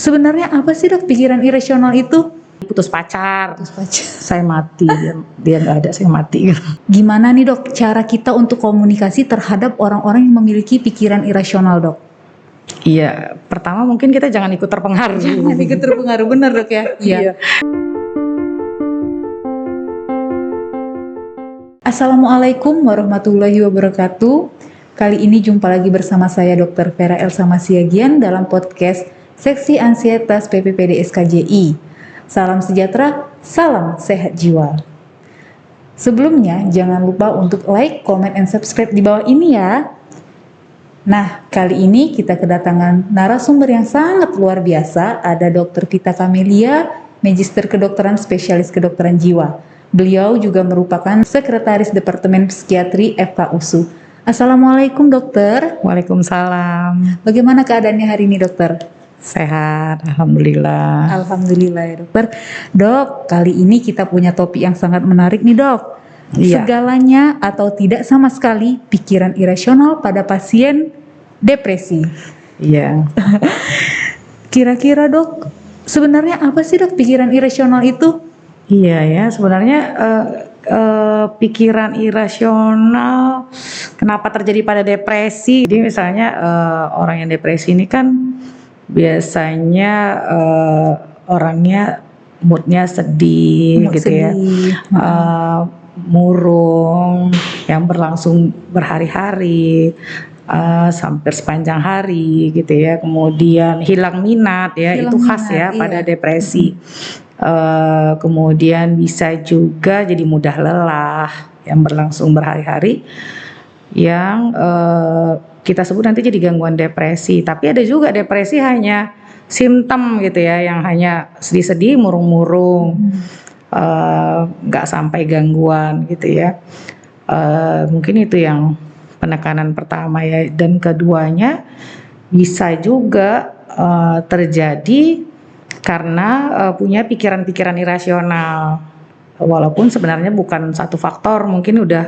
Sebenarnya apa sih dok pikiran irasional itu? Putus pacar, Putus pacar. saya mati, dia nggak ada, saya mati. Gimana nih dok cara kita untuk komunikasi terhadap orang-orang yang memiliki pikiran irasional dok? Iya, pertama mungkin kita jangan ikut terpengaruh. Jangan ikut terpengaruh, benar dok ya? Iya. Assalamualaikum warahmatullahi wabarakatuh. Kali ini jumpa lagi bersama saya Dr. Vera Elsa Masiagian dalam podcast Seksi Ansietas PPPD SKJI. Salam sejahtera, salam sehat jiwa. Sebelumnya jangan lupa untuk like, comment, and subscribe di bawah ini ya. Nah, kali ini kita kedatangan narasumber yang sangat luar biasa. Ada Dr. Vita Kamelia, Magister Kedokteran Spesialis Kedokteran Jiwa. Beliau juga merupakan Sekretaris Departemen Psikiatri FKUSU. Assalamualaikum dokter. Waalaikumsalam. Bagaimana keadaannya hari ini dokter? Sehat, alhamdulillah. Alhamdulillah ya dokter. Dok, kali ini kita punya topik yang sangat menarik nih dok. Iya. Segalanya atau tidak sama sekali pikiran irasional pada pasien depresi. Iya. Kira-kira dok, sebenarnya apa sih dok pikiran irasional itu? Iya ya, sebenarnya pikiran irasional kenapa terjadi pada depresi? Jadi misalnya orang yang depresi ini kan biasanya orangnya moodnya sedih, gitu ya, murung yang berlangsung berhari-hari, sampai sepanjang hari, gitu ya. Kemudian hilang minat, ya, itu khas ya pada depresi. Kemudian bisa juga jadi mudah lelah yang berlangsung berhari-hari, yang kita sebut nanti jadi gangguan depresi. Tapi ada juga depresi hanya simptom gitu ya, yang hanya sedih-sedih, murung-murung, nggak sampai gangguan gitu ya. Mungkin itu yang penekanan pertama ya. Dan keduanya bisa juga terjadi karena punya pikiran-pikiran irasional. Walaupun sebenarnya bukan satu faktor, mungkin udah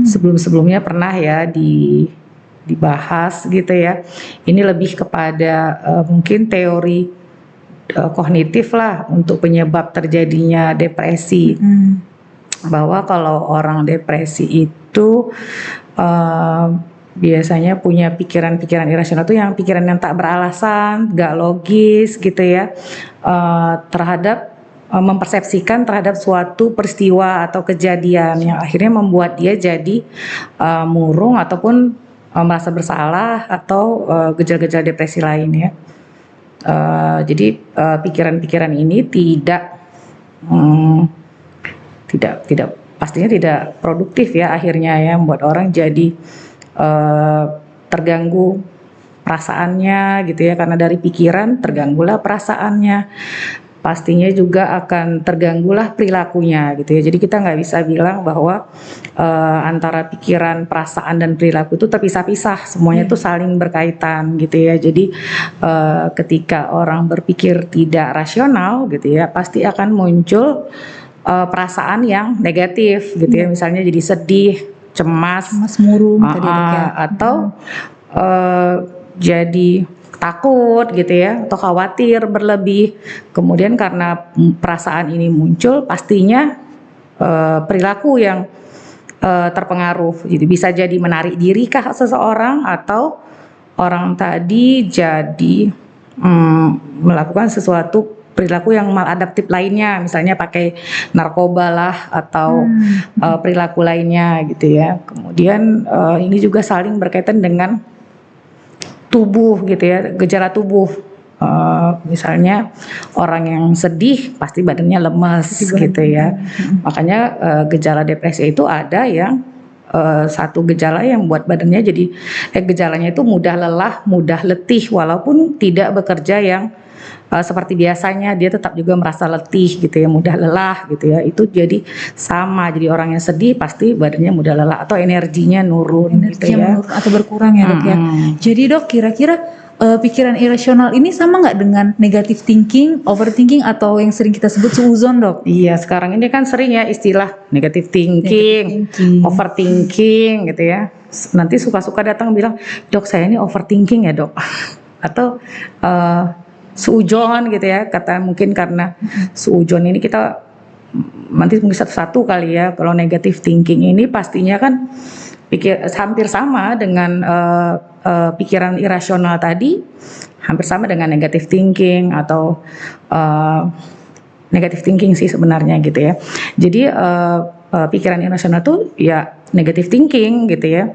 sebelum-sebelumnya pernah ya dibahas gitu ya. Ini lebih kepada mungkin teori kognitif lah untuk penyebab terjadinya depresi. Bahwa kalau orang depresi itu biasanya punya pikiran-pikiran irasional itu yang pikiran yang tak beralasan, gak logis gitu ya, terhadap mempersepsikan terhadap suatu peristiwa atau kejadian yang akhirnya membuat dia jadi murung ataupun merasa bersalah atau gejala-gejala depresi lain ya. Jadi pikiran-pikiran ini tidak pastinya tidak produktif ya akhirnya ya, membuat orang jadi terganggu perasaannya gitu ya, karena dari pikiran terganggulah perasaannya, pastinya juga akan terganggulah perilakunya gitu ya. Jadi kita nggak bisa bilang bahwa antara pikiran, perasaan dan perilaku itu terpisah-pisah, semuanya itu saling berkaitan gitu ya. Jadi ketika orang berpikir tidak rasional gitu ya, pasti akan muncul perasaan yang negatif gitu ya, misalnya jadi sedih, cemas, murung atau jadi takut gitu ya, atau khawatir berlebih. Kemudian karena perasaan ini muncul, pastinya perilaku yang terpengaruh. Jadi bisa jadi menarik diri kah seseorang, atau orang tadi jadi melakukan sesuatu perilaku yang maladaptif lainnya, misalnya pakai narkoba lah atau perilaku lainnya gitu ya. Kemudian ini juga saling berkaitan dengan tubuh gitu ya, gejala tubuh. Misalnya orang yang sedih pasti badannya lemas gitu ya. Makanya gejala depresi itu ada yang satu gejala yang buat badannya jadi gejalanya itu mudah lelah, mudah letih, walaupun tidak bekerja yang seperti biasanya, dia tetap juga merasa letih gitu ya, mudah lelah gitu ya. Itu jadi sama, jadi orang yang sedih pasti badannya mudah lelah atau energinya nurun gitu ya, menurun atau berkurang ya dok ya. Jadi dok, kira-kira pikiran irasional ini sama nggak dengan negative thinking, overthinking, atau yang sering kita sebut suuzon dok? Iya, sekarang ini kan sering ya istilah negative thinking, overthinking gitu ya. Nanti suka-suka datang bilang, dok saya ini overthinking ya dok, atau suudzon gitu ya, kata mungkin karena suudzon ini kita nanti mungkin satu-satu kali ya. Kalau negative thinking ini pastinya kan hampir sama dengan pikiran irasional tadi, hampir sama dengan negative thinking atau negative thinking sih sebenarnya gitu ya. Jadi pikiran irasional tuh ya negative thinking gitu ya.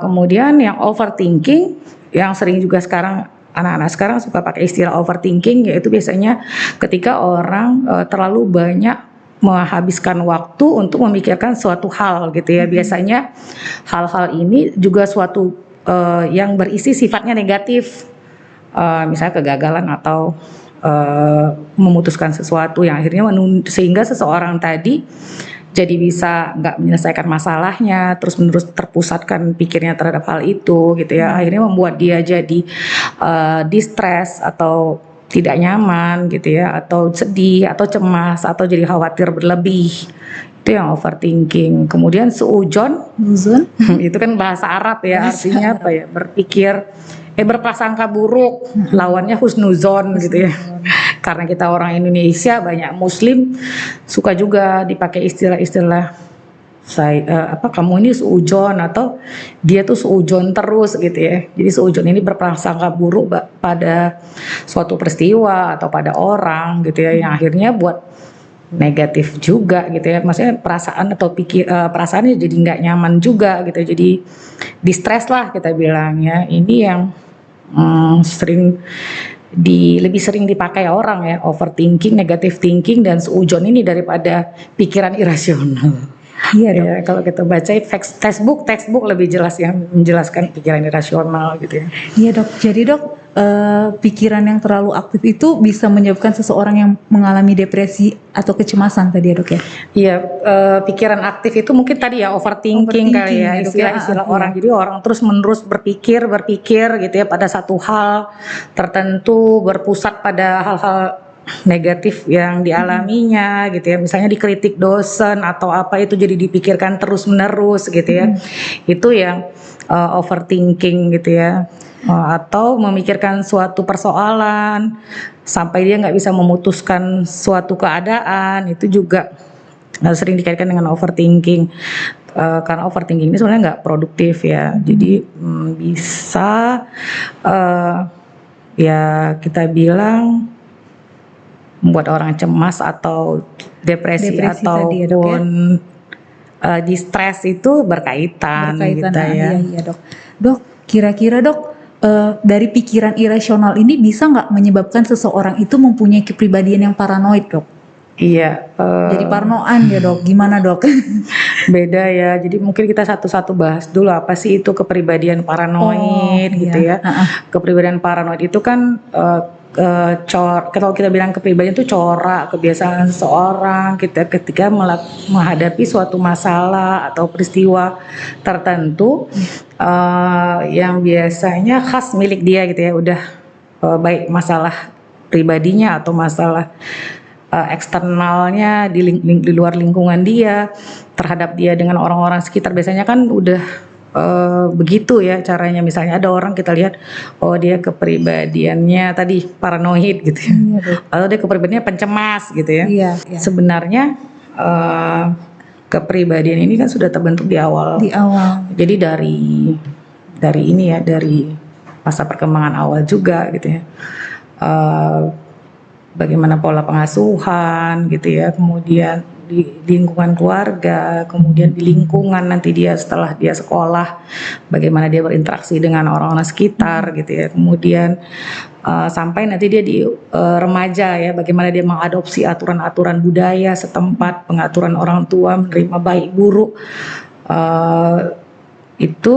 Kemudian yang overthinking, yang sering juga sekarang anak-anak sekarang suka pakai istilah overthinking, yaitu biasanya ketika orang terlalu banyak menghabiskan waktu untuk memikirkan suatu hal gitu ya. Biasanya hal-hal ini juga suatu yang berisi sifatnya negatif, misalnya kegagalan atau memutuskan sesuatu yang akhirnya sehingga seseorang tadi jadi bisa nggak menyelesaikan masalahnya, terus menerus terpusatkan pikirnya terhadap hal itu gitu ya. Akhirnya membuat dia jadi distress atau tidak nyaman gitu ya, atau sedih atau cemas atau jadi khawatir berlebih. Itu yang overthinking. Kemudian suudzon itu kan bahasa Arab ya, artinya apa ya, berpikir berprasangka buruk, lawannya husnuzon gitu ya. Karena kita orang Indonesia banyak Muslim, suka juga dipakai istilah-istilah kamu ini suudzon atau dia tuh suudzon terus gitu ya. Jadi suudzon ini berprasangka buruk pada suatu peristiwa atau pada orang gitu ya, yang akhirnya buat negatif juga gitu ya. Maksudnya perasaan atau perasaannya jadi nggak nyaman juga gitu. Jadi distress lah kita bilang ya. Ini yang lebih sering dipakai orang ya, overthinking, negative thinking, dan suudzon ini daripada pikiran irasional. Iya dok. Ya, kalau kita baca textbook lebih jelas yang menjelaskan pikiran irasional gitu ya. Iya dok. Jadi dok, pikiran yang terlalu aktif itu bisa menyebabkan seseorang yang mengalami depresi atau kecemasan tadi ya dok ya? Iya, pikiran aktif itu mungkin tadi ya overthinking kali ya, istilah-istilah orang. Jadi orang terus menerus berpikir gitu ya pada satu hal tertentu, berpusat pada hal-hal negatif yang dialaminya gitu ya. Misalnya dikritik dosen atau apa, itu jadi dipikirkan terus menerus gitu ya. Itu yang overthinking gitu ya. Atau memikirkan suatu persoalan sampai dia nggak bisa memutuskan suatu keadaan, itu juga sering dikaitkan dengan overthinking. Karena overthinking ini sebenarnya nggak produktif ya. Jadi bisa ya kita bilang membuat orang cemas atau depresi ataupun distress itu berkaitan gitu ya. Iya dok. Dok, kira-kira dok, dari pikiran irasional ini bisa nggak menyebabkan seseorang itu mempunyai kepribadian yang paranoid dok? Iya. Jadi parnoan ya dok, gimana dok? Beda ya, jadi mungkin kita satu-satu bahas dulu apa sih itu kepribadian paranoid gitu ya. Kepribadian paranoid itu kan kalau kita bilang kepribadian itu corak kebiasaan seseorang kita ketika menghadapi suatu masalah atau peristiwa tertentu yang biasanya khas milik dia gitu ya, udah baik masalah pribadinya atau masalah eksternalnya di luar lingkungan dia, terhadap dia dengan orang-orang sekitar, biasanya kan udah begitu ya caranya. Misalnya ada orang kita lihat, oh dia kepribadiannya tadi paranoid gitu ya, atau dia kepribadiannya pencemas gitu ya. Sebenarnya kepribadian ini kan sudah terbentuk di awal. Jadi dari ini ya, dari masa perkembangan awal juga gitu ya. Bagaimana pola pengasuhan gitu ya, kemudian di lingkungan keluarga, kemudian di lingkungan nanti dia setelah dia sekolah, bagaimana dia berinteraksi dengan orang-orang sekitar gitu ya, kemudian sampai nanti dia di remaja ya, bagaimana dia mengadopsi aturan-aturan budaya setempat, pengaturan orang tua, menerima baik buruk, itu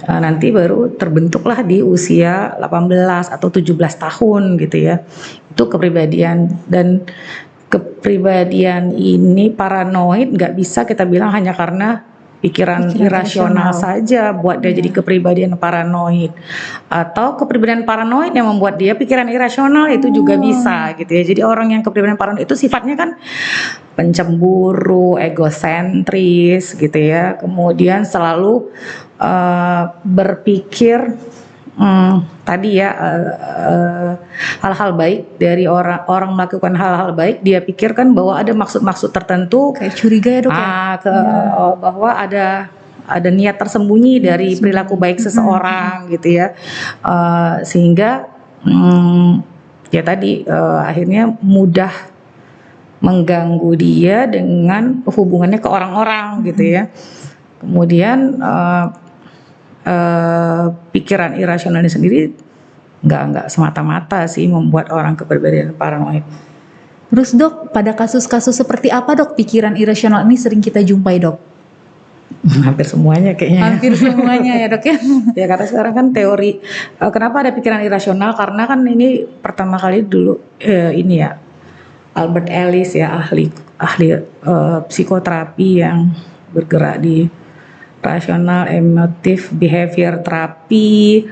nanti baru terbentuklah di usia 18 atau 17 tahun gitu ya. Itu kepribadian, dan kepribadian ini paranoid nggak bisa kita bilang hanya karena pikiran irasional saja buat dia jadi kepribadian paranoid, atau kepribadian paranoid yang membuat dia pikiran irasional, itu juga bisa gitu ya. Jadi orang yang kepribadian paranoid itu sifatnya kan pencemburu, egosentris gitu ya, kemudian selalu berpikir tadi ya, hal-hal baik dari orang melakukan hal-hal baik, dia pikirkan bahwa ada maksud-maksud tertentu, Kayak curiga ya dok ya? bahwa ada niat tersembunyi dari perilaku baik seseorang gitu ya. Sehingga ya tadi akhirnya mudah mengganggu dia dengan hubungannya ke orang-orang gitu ya. Kemudian pikiran irasional ini sendiri nggak semata-mata sih membuat orang kepribadian paranoid. Terus dok, pada kasus-kasus seperti apa dok pikiran irasional ini sering kita jumpai dok? Hampir semuanya kayaknya. Hampir semuanya ya dok ya? Ya karena sekarang kan teori kenapa ada pikiran irasional, karena kan ini pertama kali dulu ini ya Albert Ellis ya, ahli psikoterapi yang bergerak di rational emotive behavior therapy.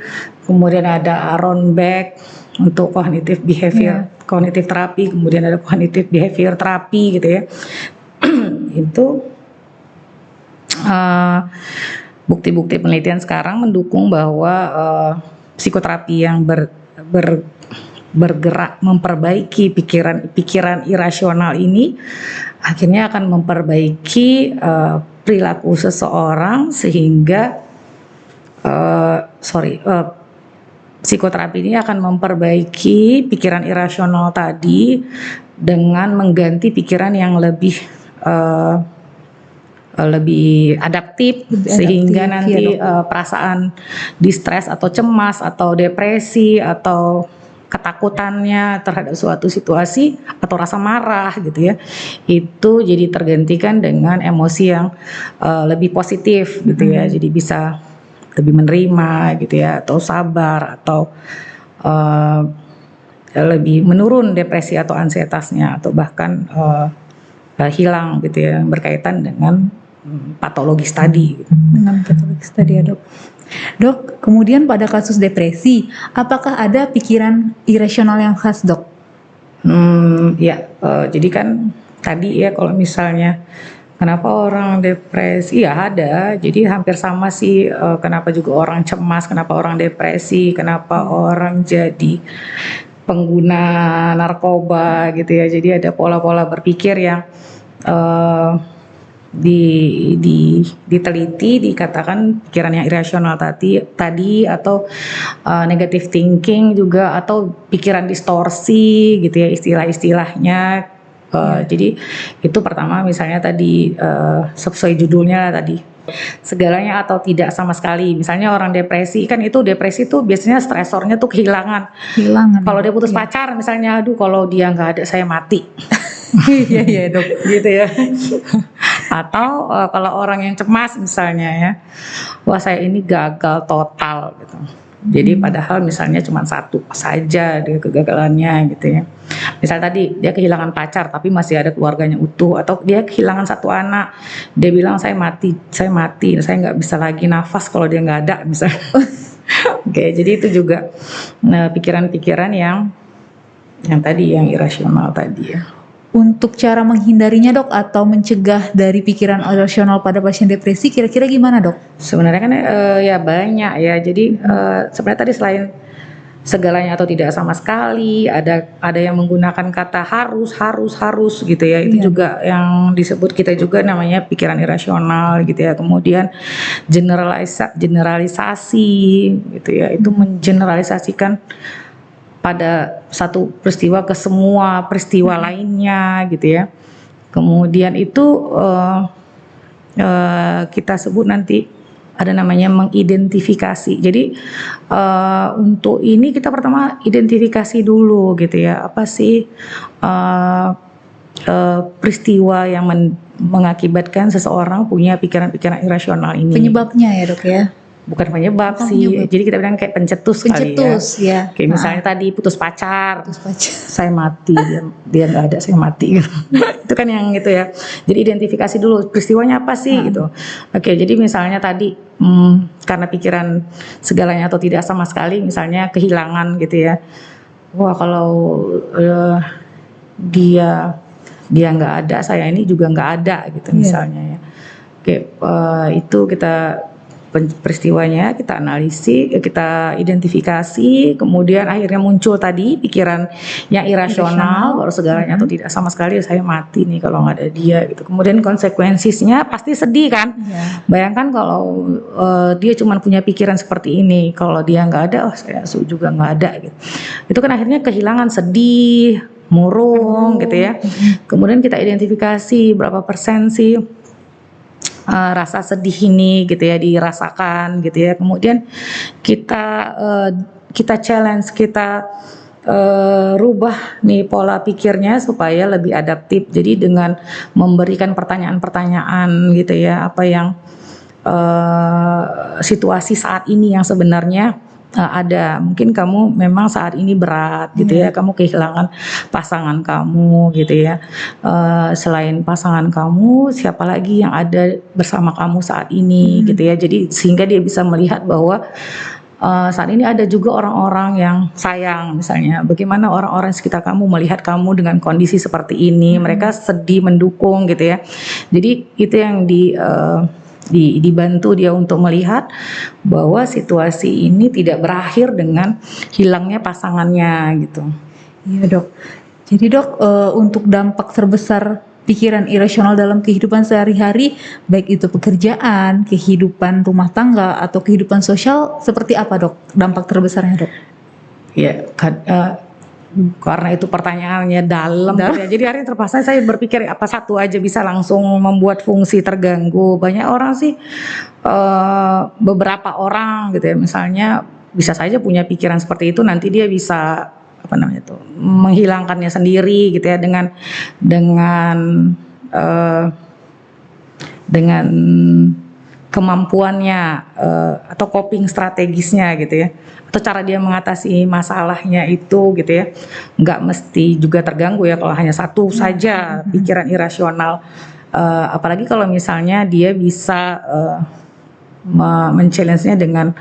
Kemudian ada Aaron Beck untuk cognitive behavior cognitive therapy, kemudian ada cognitive behavior therapy gitu ya. Itu bukti-bukti penelitian sekarang mendukung bahwa psikoterapi yang bergerak memperbaiki pikiran irasional ini akhirnya akan memperbaiki perilaku seseorang, sehingga psikoterapi ini akan memperbaiki pikiran irasional tadi dengan mengganti pikiran yang lebih adaptif, sehingga nanti perasaan distres atau cemas atau depresi atau ketakutannya terhadap suatu situasi atau rasa marah gitu ya, itu jadi tergantikan dengan emosi yang lebih positif gitu ya. Jadi bisa lebih menerima gitu ya, atau sabar, atau lebih menurun depresi atau ansietasnya, atau bahkan hilang gitu ya, berkaitan dengan patologis tadi. Dengan patologis tadi ya dok. Dok, kemudian pada kasus depresi, apakah ada pikiran irasional yang khas dok? Jadi kan tadi ya kalau misalnya kenapa orang depresi, ya ada. Jadi hampir sama sih, kenapa juga orang cemas, kenapa orang depresi, kenapa orang jadi pengguna narkoba gitu ya. Jadi ada pola-pola berpikir yang diteliti, dikatakan pikiran yang irasional tadi atau negative thinking juga, atau pikiran distorsi gitu ya istilah-istilahnya. Jadi itu pertama misalnya tadi sesuai judulnya tadi, segalanya atau tidak sama sekali. Misalnya orang depresi, kan itu depresi tuh biasanya stresornya tuh kehilangan. Kalau dia putus pacar misalnya, aduh kalau dia nggak ada saya mati. Iya dok, gitu ya. Atau kalau orang yang cemas misalnya ya, wah saya ini gagal total gitu. Jadi padahal misalnya cuma satu saja dia kegagalannya gitu ya. Misal tadi dia kehilangan pacar tapi masih ada keluarganya utuh, atau dia kehilangan satu anak, dia bilang saya mati, saya nggak bisa lagi nafas kalau dia nggak ada misalnya. Oke, jadi itu juga pikiran-pikiran yang tadi yang irasional tadi ya. Untuk cara menghindarinya dok, atau mencegah dari pikiran irasional pada pasien depresi, kira-kira gimana dok? Sebenarnya kan ya banyak ya. Jadi sebenarnya tadi selain segalanya atau tidak sama sekali, ada yang menggunakan kata harus gitu ya. Itu juga yang disebut kita juga namanya pikiran irasional gitu ya. Kemudian generalisasi gitu ya. Itu mengeneralisasikan pada satu peristiwa ke semua peristiwa lainnya gitu ya. Kemudian itu kita sebut nanti ada namanya mengidentifikasi. Jadi untuk ini kita pertama identifikasi dulu gitu ya, apa sih peristiwa yang mengakibatkan seseorang punya pikiran-pikiran irasional ini. Penyebabnya ya dok ya? Bukan penyebab sih, jadi kita bilang kayak pencetus kali ya. Kayak misalnya tadi putus pacar, saya mati, dia nggak ada, saya mati. Itu kan yang gitu ya. Jadi identifikasi dulu peristiwanya apa sih gitu. Oke, jadi misalnya tadi karena pikiran segalanya atau tidak sama sekali, misalnya kehilangan gitu ya. Wah kalau dia nggak ada, saya ini juga nggak ada gitu misalnya ya. Oke, itu kita peristiwanya, kita analisis, kita identifikasi, kemudian akhirnya muncul tadi pikiran yang irasional, baru segalanya atau tidak, sama sekali saya mati nih kalau nggak ada dia gitu. Kemudian konsekuensinya pasti sedih kan. Bayangkan kalau dia cuma punya pikiran seperti ini, kalau dia nggak ada, oh saya juga nggak ada gitu. Itu kan akhirnya kehilangan, sedih, murung gitu ya. Kemudian kita identifikasi berapa persen sih rasa sedih ini gitu ya dirasakan gitu ya. Kemudian kita challenge, kita rubah nih pola pikirnya supaya lebih adaptif. Jadi dengan memberikan pertanyaan-pertanyaan gitu ya, apa yang situasi saat ini yang sebenarnya ada. Mungkin kamu memang saat ini berat gitu ya, kamu kehilangan pasangan kamu gitu ya. Selain pasangan kamu, siapa lagi yang ada bersama kamu saat ini gitu ya. Jadi sehingga dia bisa melihat bahwa saat ini ada juga orang-orang yang sayang misalnya. Bagaimana orang-orang sekitar kamu melihat kamu dengan kondisi seperti ini, mereka sedih, mendukung gitu ya. Jadi itu yang dibantu dia untuk melihat bahwa situasi ini tidak berakhir dengan hilangnya pasangannya gitu. Iya dok. Jadi dok, untuk dampak terbesar pikiran irasional dalam kehidupan sehari-hari, baik itu pekerjaan, kehidupan rumah tangga, atau kehidupan sosial, seperti apa dok dampak terbesarnya dok? Ya, karena itu pertanyaannya dalam ya. Jadi hari terpaksa saya berpikir apa satu aja bisa langsung membuat fungsi terganggu. Banyak orang sih, beberapa orang gitu ya, misalnya bisa saja punya pikiran seperti itu, nanti dia bisa menghilangkannya sendiri gitu ya dengan kemampuannya atau coping strategisnya gitu ya, atau cara dia mengatasi masalahnya itu gitu ya. Nggak mesti juga terganggu ya kalau hanya satu saja pikiran irasional, apalagi kalau misalnya dia bisa men-challenge-nya dengan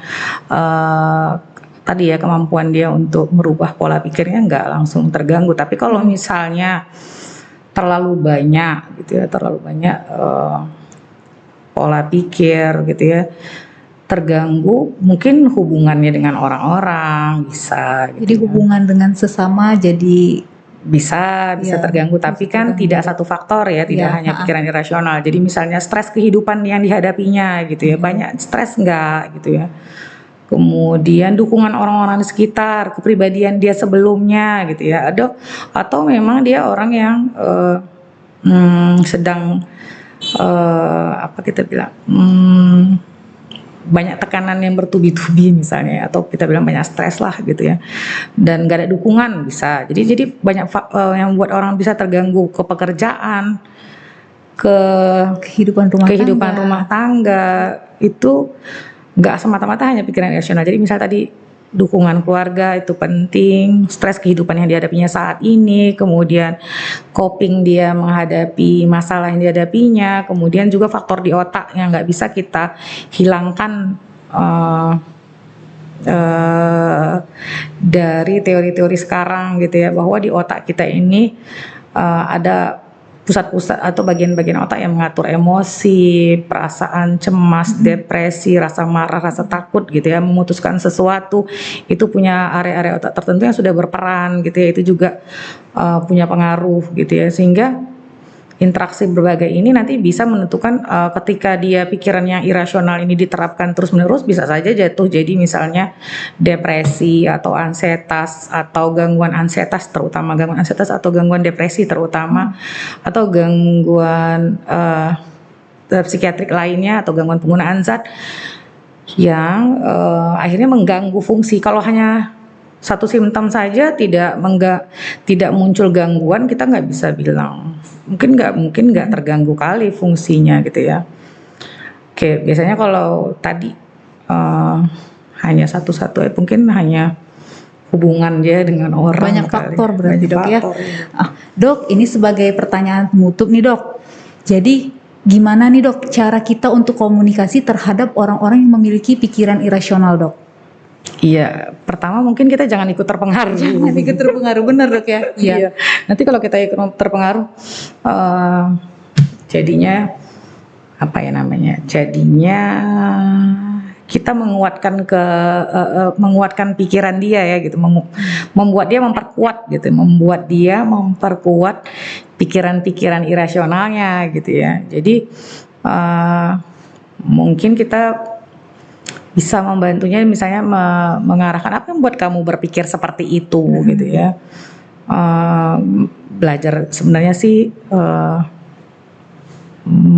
tadi ya, kemampuan dia untuk merubah pola pikirnya nggak langsung terganggu. Tapi kalau misalnya terlalu banyak gitu ya, pola pikir gitu ya terganggu, mungkin hubungannya dengan orang-orang bisa gitu. Jadi hubungan dengan sesama jadi bisa terganggu, tapi kan tidak satu faktor ya, tidak hanya pikiran irasional. Jadi misalnya stres kehidupan yang dihadapinya gitu ya, banyak stres enggak gitu ya. Kemudian dukungan orang-orang di sekitar, kepribadian dia sebelumnya gitu ya. Atau memang dia orang yang sedang banyak tekanan yang bertubi-tubi misalnya, atau kita bilang banyak stres lah gitu ya, dan gak ada dukungan bisa. Jadi banyak yang buat orang bisa terganggu, ke pekerjaan, ke kehidupan rumah tangga itu nggak semata-mata hanya pikiran irasional. Jadi misal tadi dukungan keluarga itu penting, stres kehidupan yang dihadapinya saat ini, kemudian coping dia menghadapi masalah yang dihadapinya, kemudian juga faktor di otak yang nggak bisa kita hilangkan dari teori-teori sekarang gitu ya, bahwa di otak kita ini ada pusat-pusat atau bagian-bagian otak yang mengatur emosi, perasaan cemas, depresi, rasa marah, rasa takut gitu ya, memutuskan sesuatu. Itu punya area-area otak tertentu yang sudah berperan gitu ya, itu juga punya pengaruh gitu ya, sehingga interaksi berbagai ini nanti bisa menentukan ketika dia pikiran yang irasional ini diterapkan terus-menerus, bisa saja jatuh jadi misalnya depresi atau ansietas atau gangguan ansietas, terutama gangguan ansietas atau gangguan depresi terutama, atau gangguan psikiatrik lainnya atau gangguan penggunaan zat yang akhirnya mengganggu fungsi. Kalau hanya satu simptom saja tidak muncul gangguan, kita nggak bisa bilang, mungkin nggak terganggu kali fungsinya gitu ya. Oke, biasanya kalau tadi hanya satu-satu, mungkin hanya hubungan dia dengan orang. Banyak faktor berarti dok ya. Dok, ini sebagai pertanyaan penutup nih dok. Jadi gimana nih dok cara kita untuk komunikasi terhadap orang-orang yang memiliki pikiran irasional dok? Iya, pertama mungkin kita jangan ikut terpengaruh. Jangan ikut terpengaruh, benar dok ya. Iya. Nanti kalau kita ikut terpengaruh, jadinya apa ya namanya? Jadinya kita menguatkan pikiran dia ya gitu, membuat dia memperkuat pikiran-pikiran irasionalnya gitu ya. Jadi mungkin kita bisa membantunya, misalnya mengarahkan apa yang membuat kamu berpikir seperti itu gitu ya. Belajar sebenarnya sih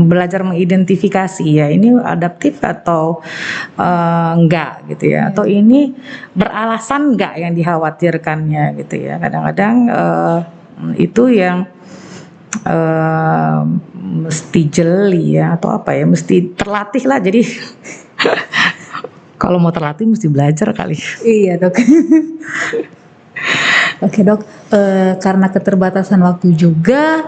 belajar mengidentifikasi ya, ini adaptif atau enggak gitu ya, atau ini beralasan enggak yang dikhawatirkannya gitu ya. Kadang-kadang itu yang mesti jeli ya, atau apa ya, mesti terlatih lah. Jadi kalau mau terlatih mesti belajar kali. Iya dok. Oke dok, karena keterbatasan waktu juga,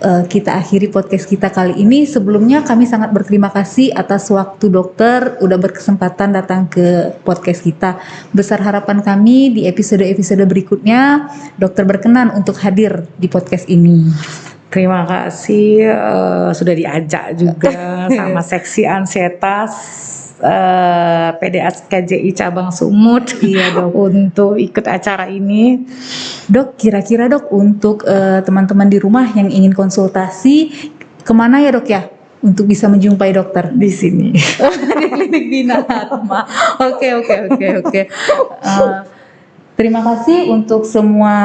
kita akhiri podcast kita kali ini. Sebelumnya kami sangat berterima kasih atas waktu dokter udah berkesempatan datang ke podcast kita. Besar harapan kami di episode-episode berikutnya dokter berkenan untuk hadir di podcast ini. Terima kasih sudah diajak juga sama seksi ansietas PDSKJI cabang Sumut, iya dok, untuk ikut acara ini. Dok, kira-kira dok untuk teman-teman di rumah yang ingin konsultasi kemana ya dok ya untuk bisa menjumpai dokter? Di sini. Di klinik Bina-Atma. Oke. Terima kasih untuk semua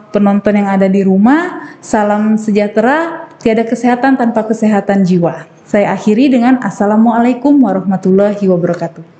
penonton yang ada di rumah. Salam sejahtera, tiada kesehatan tanpa kesehatan jiwa. Saya akhiri dengan Assalamualaikum warahmatullahi wabarakatuh.